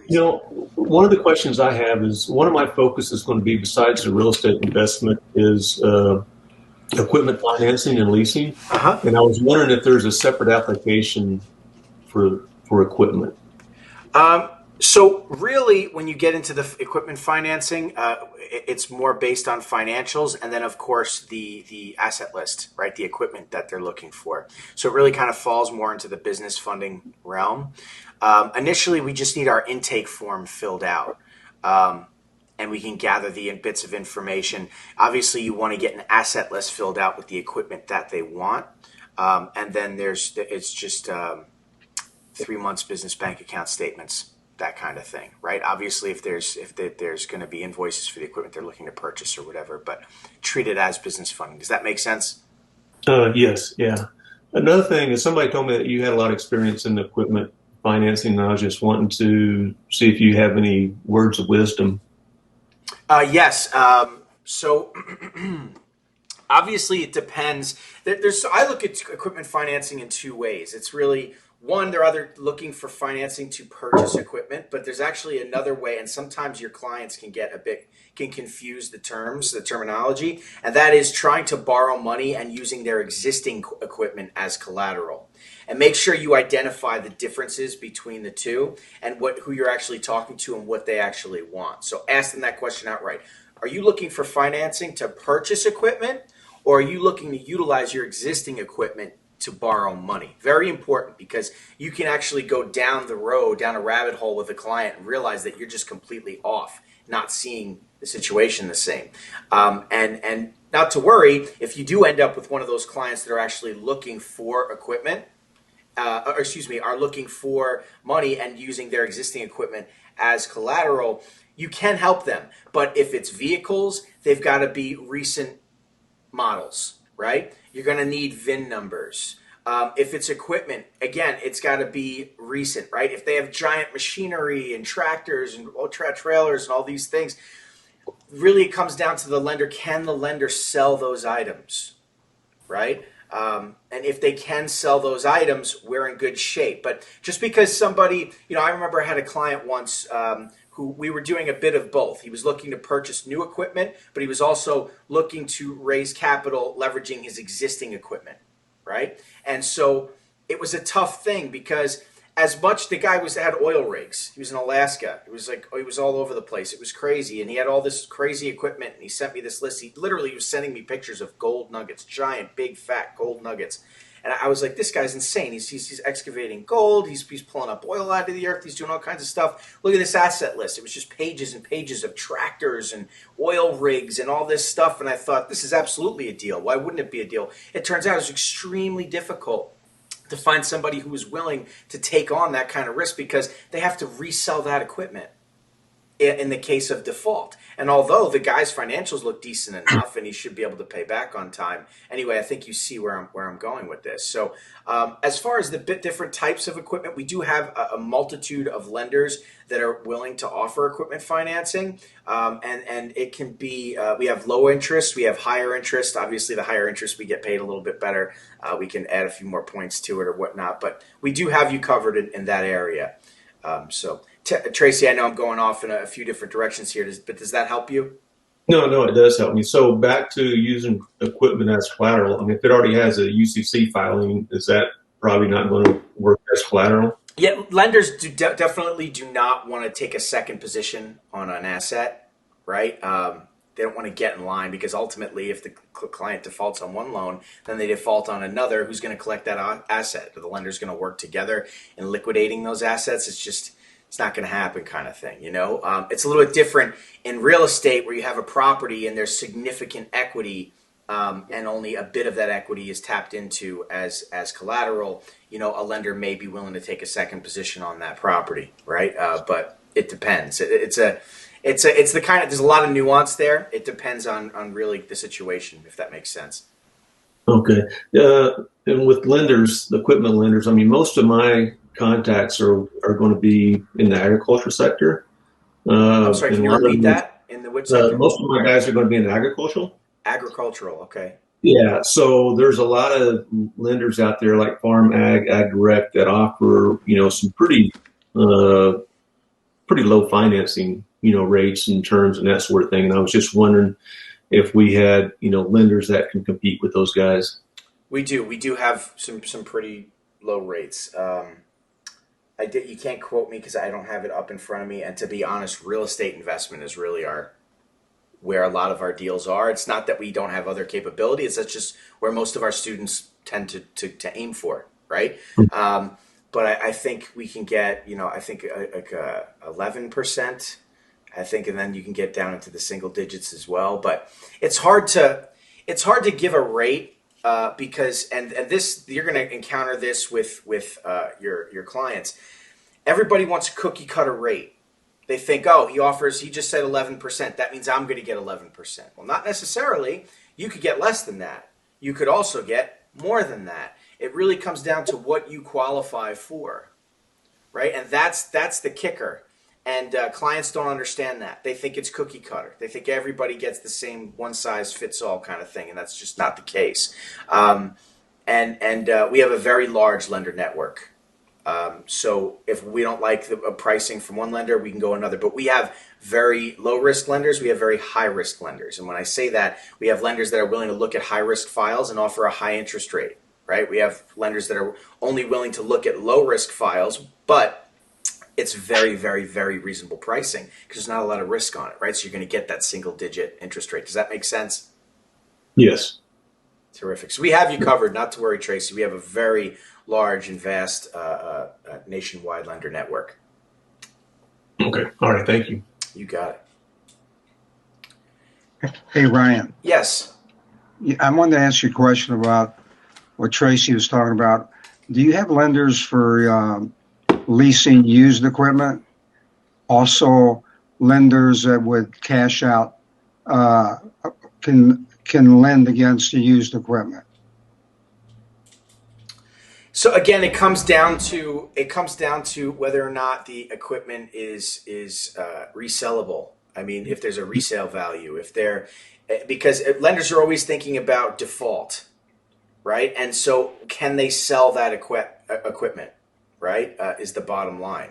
One of the questions I have is one of my focus is going to be, besides the real estate investment, is equipment financing and leasing. Uh-huh. And I was wondering if there's a separate application for equipment. So really, when you get into the equipment financing, it's more based on financials, and then of course the asset list, right? The equipment that they're looking for. So it really kind of falls more into the business funding realm. Initially, we just need our intake form filled out. Um, and we can gather the bits of information. Obviously, you want to get an asset list filled out with the equipment that they want, and then it's just 3 months business bank account statements, that kind of thing, right? Obviously, if there's going to be invoices for the equipment they're looking to purchase or whatever, but treat it as business funding. Does that make sense? Yes, yeah. Another thing is somebody told me that you had a lot of experience in equipment financing, and I was just wanting to see if you have any words of wisdom. Yes. So obviously, it depends. I look at equipment financing in two ways. It's really one, they're either looking for financing to purchase equipment, but there's actually another way, and sometimes your clients can confuse the terminology, and that is trying to borrow money and using their existing equipment as collateral. And make sure you identify the differences between the two and who you're actually talking to and what they actually want. So ask them that question outright. Are you looking for financing to purchase equipment, or are you looking to utilize your existing equipment to borrow money? Very important, because you can actually go down the road, down a rabbit hole with a client and realize that you're just completely off, not seeing the situation the same. And not to worry, if you do end up with one of those clients that are actually looking for equipment, or excuse me, are looking for money and using their existing equipment as collateral, you can help them. But if it's vehicles, they've got to be recent models, right? You're going to need VIN numbers. If it's equipment, again, it's got to be recent, right? If they have giant machinery and tractors and trailers and all these things, really it comes down to the lender. Can the lender sell those items, right? And if they can sell those items, we're in good shape. But just because somebody, I remember I had a client once who we were doing a bit of both. He was looking to purchase new equipment, but he was also looking to raise capital leveraging his existing equipment, right? And so it was a tough thing because as much the guy had oil rigs. He was in Alaska. It was like he was all over the place. It was crazy, and he had all this crazy equipment. And he sent me this list. He literally was sending me pictures of gold nuggets, giant, big, fat gold nuggets. And I was like, this guy's insane. He's excavating gold. He's pulling up oil out of the earth. He's doing all kinds of stuff. Look at this asset list. It was just pages and pages of tractors and oil rigs and all this stuff. And I thought, this is absolutely a deal. Why wouldn't it be a deal? It turns out it was extremely difficult to find somebody who is willing to take on that kind of risk because they have to resell that equipment in the case of default. And although the guy's financials look decent enough and he should be able to pay back on time, anyway, I think you see where I'm going with this. So as far as the different types of equipment, we do have a multitude of lenders that are willing to offer equipment financing. And it can be, we have low interest, we have higher interest. Obviously, the higher interest, we get paid a little bit better. We can add a few more points to it or whatnot, but we do have you covered in that area. Tracy, I know I'm going off in a few different directions here, but does that help you? No, no, it does help me. So back to using equipment as collateral. I mean, if it already has a UCC filing, is that probably not going to work as collateral? Yeah, lenders definitely do not want to take a second position on an asset, right? They don't want to get in line because ultimately, if the client defaults on one loan, then they default on another. Who's going to collect that asset? The lender's going to work together in liquidating those assets. It's not going to happen, kind of thing. It's a little bit different in real estate where you have a property and there's significant equity, and only a bit of that equity is tapped into as collateral. A lender may be willing to take a second position on that property, right? But it depends. It's the kind of, there's a lot of nuance there. It depends on really the situation, if that makes sense. Okay. And with lenders, the equipment lenders, I mean, most of my contacts are going to be in the agriculture sector. I'm sorry, And can a you lot of repeat them, that? In the which sector? most of my guys are going to be in agricultural. Agricultural, okay. Yeah, so there's a lot of lenders out there like Farm Ag, Ag Direct that offer, some pretty uh, pretty low financing, rates and terms and that sort of thing. And I was just wondering if we had, lenders that can compete with those guys. We do. We do have some pretty low rates. You can't quote me because I don't have it up in front of me. And to be honest, real estate investment is really our where a lot of our deals are. It's not that we don't have other capability. It's that's just where most of our students tend to aim for, right? But I think we can get, I think like 11%. I think, and then you can get down into the single digits as well. But it's hard to give a rate because and this you're going to encounter this with your clients. Everybody wants a cookie cutter rate. They think, oh, he just said 11%. That means I'm going to get 11%. Well, not necessarily. You could get less than that. You could also get more than that. It really comes down to what you qualify for, right? And that's the kicker. And clients don't understand that. They think it's cookie cutter. They think everybody gets the same one size fits all kind of thing, and that's just not the case. And we have a very large lender network. So if we don't like the pricing from one lender, we can go another. But we have very low risk lenders. We have very high risk lenders. And when I say that, we have lenders that are willing to look at high risk files and offer a high interest rate, right? We have lenders that are only willing to look at low risk files, but it's very, very, very reasonable pricing because there's not a lot of risk on it, right? So you're going to get that single digit interest rate. Does that make sense? Yes. Terrific. So we have you covered. Not to worry, Tracy. We have a very large and vast nationwide lender network. Okay. All right. Thank you. You got it. Hey, Ryan. Yes. I wanted to ask you a question about what Tracy was talking about. Do you have lenders for leasing used equipment? Also, lenders that would cash out can lend against the used equipment. So again, it comes down to whether or not the equipment is resellable. I mean, if there's a resale value, because lenders are always thinking about default, right? And so, can they sell that equipment? Right, is the bottom line.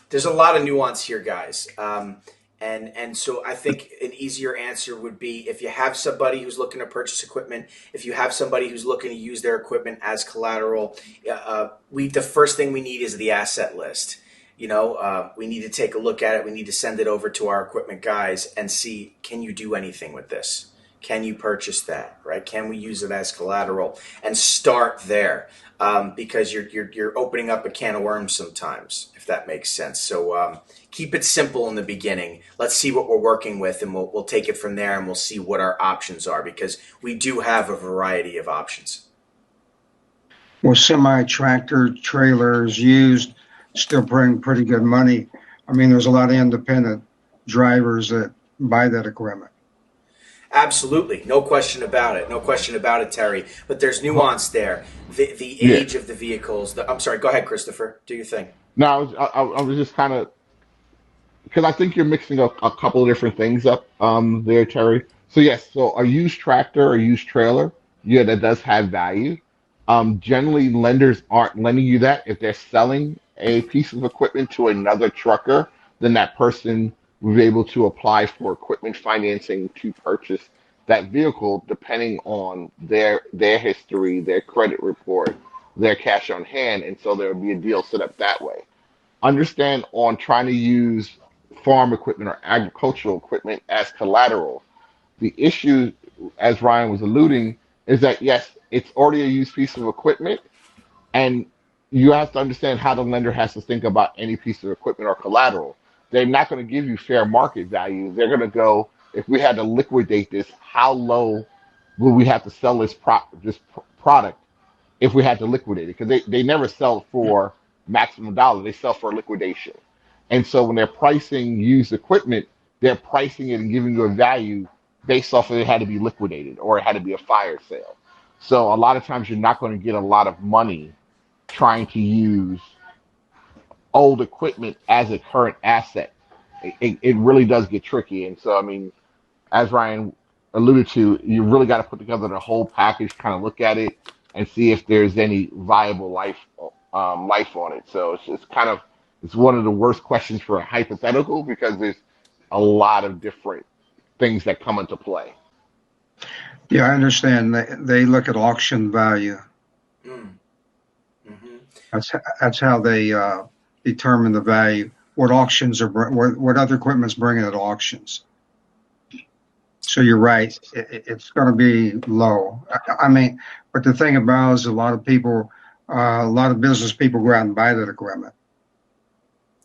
There's a lot of nuance here, guys. And so I think an easier answer would be if you have somebody who's looking to purchase equipment, if you have somebody who's looking to use their equipment as collateral, the first thing we need is the asset list. We need to take a look at it. We need to send it over to our equipment guys and see, can you do anything with this? Can you purchase that, right? Can we use it as collateral? And start there. Because you're opening up a can of worms sometimes, if that makes sense. So keep it simple in the beginning. Let's see what we're working with, and we'll take it from there, and we'll see what our options are, because we do have a variety of options. Well, semi-tractor trailers used still bring pretty good money. I mean, there's a lot of independent drivers that buy that equipment. Absolutely. No question about it. No question about it, Terry. But there's nuance there. The age of the vehicles. I'm sorry. Go ahead, Christopher. Do your thing. No, I was just kind of, because I think you're mixing up a couple of different things up there, Terry. So yes, so a used tractor or used trailer, yeah, that does have value. Generally, lenders aren't lending you that. If they're selling a piece of equipment to another trucker, then that person will be able to apply for equipment financing to purchase that vehicle, depending on their history, their credit report, their cash on hand, and so there will be a deal set up that way. Understand on trying to use farm equipment or agricultural equipment as collateral. The issue, as Ryan was alluding, is that yes, it's already a used piece of equipment, and you have to understand how the lender has to think about any piece of equipment or collateral. They're not going to give you fair market value. They're going to go, if we had to liquidate this, how low will we have to sell this product if we had to liquidate it? Because they never sell for maximum dollar. They sell for liquidation. And so when they're pricing used equipment, they're pricing it and giving you a value based off of it had to be liquidated or it had to be a fire sale. So a lot of times you're not going to get a lot of money trying to use old equipment as a current asset. It really does get tricky. And so, I mean, as Ryan alluded to, you really got to put together the whole package, kind of look at it and see if there's any viable life on it. So it's kind of It's one of the worst questions for a hypothetical because there's a lot of different things that come into play. Yeah, I understand. They look at auction value. Mm. Hmm. That's how they determine the value. What auctions are what other equipment's bringing at auctions. So you're right. It's going to be low. I mean, but the thing about it is a lot of people, a lot of business people go out and buy that equipment.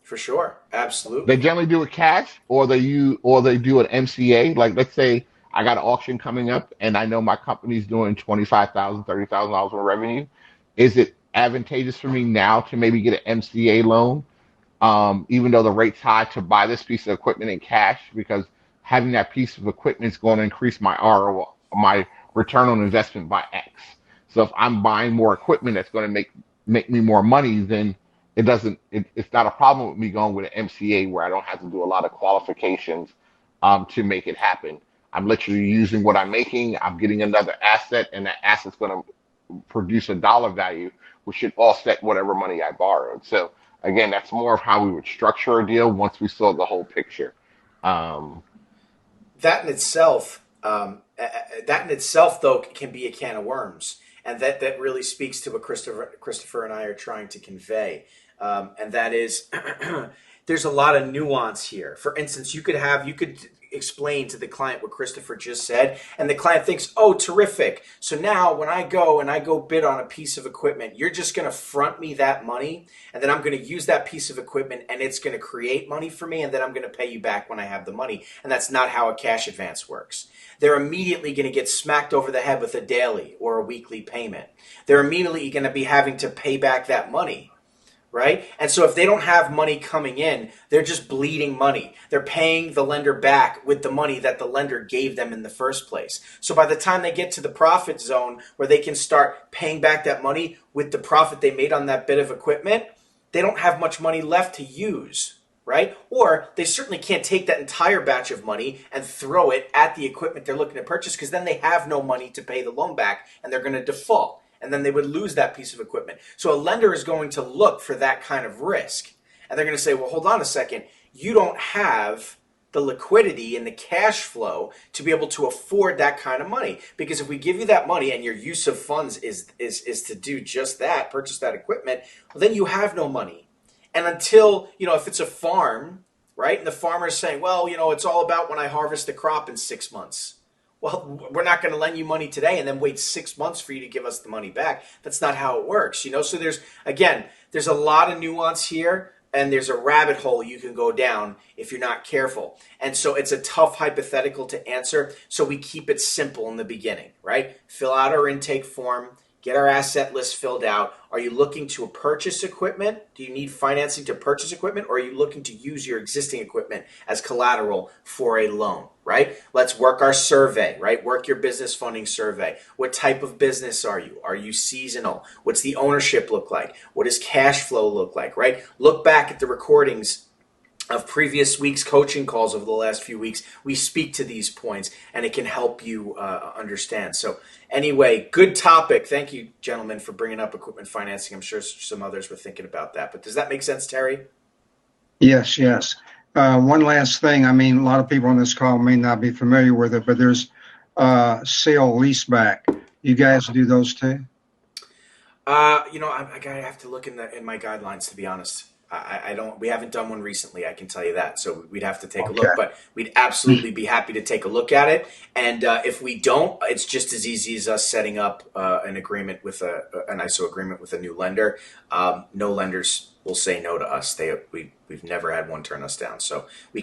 For sure. They Absolutely. generally do it cash, or they do an MCA. Like let's say I got an auction coming up, and I know my company's doing $25,000, $30,000 in revenue. Is it advantageous for me now to maybe get an MCA loan, even though the rate's high, to buy this piece of equipment in cash because having that piece of equipment is going to increase my ROI, my return on investment by X. So if I'm buying more equipment that's going to make me more money, then it's not a problem with me going with an MCA where I don't have to do a lot of qualifications to make it happen. I'm literally using what I'm making. I'm getting another asset, and that asset's going to produce a dollar value, which should offset whatever money I borrowed. So again, that's more of how we would structure a deal once we saw the whole picture. Um, That in itself, though, can be a can of worms, and that really speaks to what Christopher and I are trying to convey, and that is, there's a lot of nuance here. For instance, you could explain to the client what Christopher just said, and the client thinks, "Oh, terrific! So now when I go bid on a piece of equipment, you're just going to front me that money, and then I'm going to use that piece of equipment, and it's going to create money for me, and then I'm going to pay you back when I have the money." And that's not how a cash advance works. They're immediately going to get smacked over the head with a daily or a weekly payment. They're immediately going to be having to pay back that money. Right? And so if they don't have money coming in, they're just bleeding money. They're paying the lender back with the money that the lender gave them in the first place. So by the time they get to the profit zone where they can start paying back that money with the profit they made on that bit of equipment, they don't have much money left to use. Right? Or they certainly can't take that entire batch of money and throw it at the equipment they're looking to purchase, because then they have no money to pay the loan back and they're going to default. And then they would lose that piece of equipment. So a lender is going to look for that kind of risk. And they're going to say, well, hold on a second. You don't have the liquidity and the cash flow to be able to afford that kind of money. Because if we give you that money and your use of funds is to do just that, purchase that equipment, well, then you have no money. And until, if it's a farm, right? And the farmer is saying, well, it's all about when I harvest the crop in 6 months. Well, we're not going to lend you money today and then wait 6 months for you to give us the money back. That's not how it works, So there's a lot of nuance here, and there's a rabbit hole you can go down if you're not careful. And so it's a tough hypothetical to answer. So we keep it simple in the beginning, right? Fill out our intake form. Get our asset list filled out. Are you looking to purchase equipment? Do you need financing to purchase equipment? Or are you looking to use your existing equipment as collateral for a loan, right? Let's work our survey, right? Work your business funding survey. What type of business are you? Are you seasonal? What's the ownership look like? What does cash flow look like, right? Look back at the recordings of previous week's coaching calls over the last few weeks. We speak to these points, and it can help you understand. So anyway, good topic. Thank you, gentlemen, for bringing up equipment financing. I'm sure some others were thinking about that. But does that make sense, Terry? Yes, yes. One last thing. I mean, a lot of people on this call may not be familiar with it, but there's sale leaseback. You guys do those too? I have to look in my guidelines, to be honest. I don't. We haven't done one recently. I can tell you that. So we'd have to take a look, but we'd absolutely be happy to take a look at it. And if we don't, it's just as easy as us setting up an agreement with an ISO agreement with a new lender. No lenders will say no to us. We've never had one turn us down. So we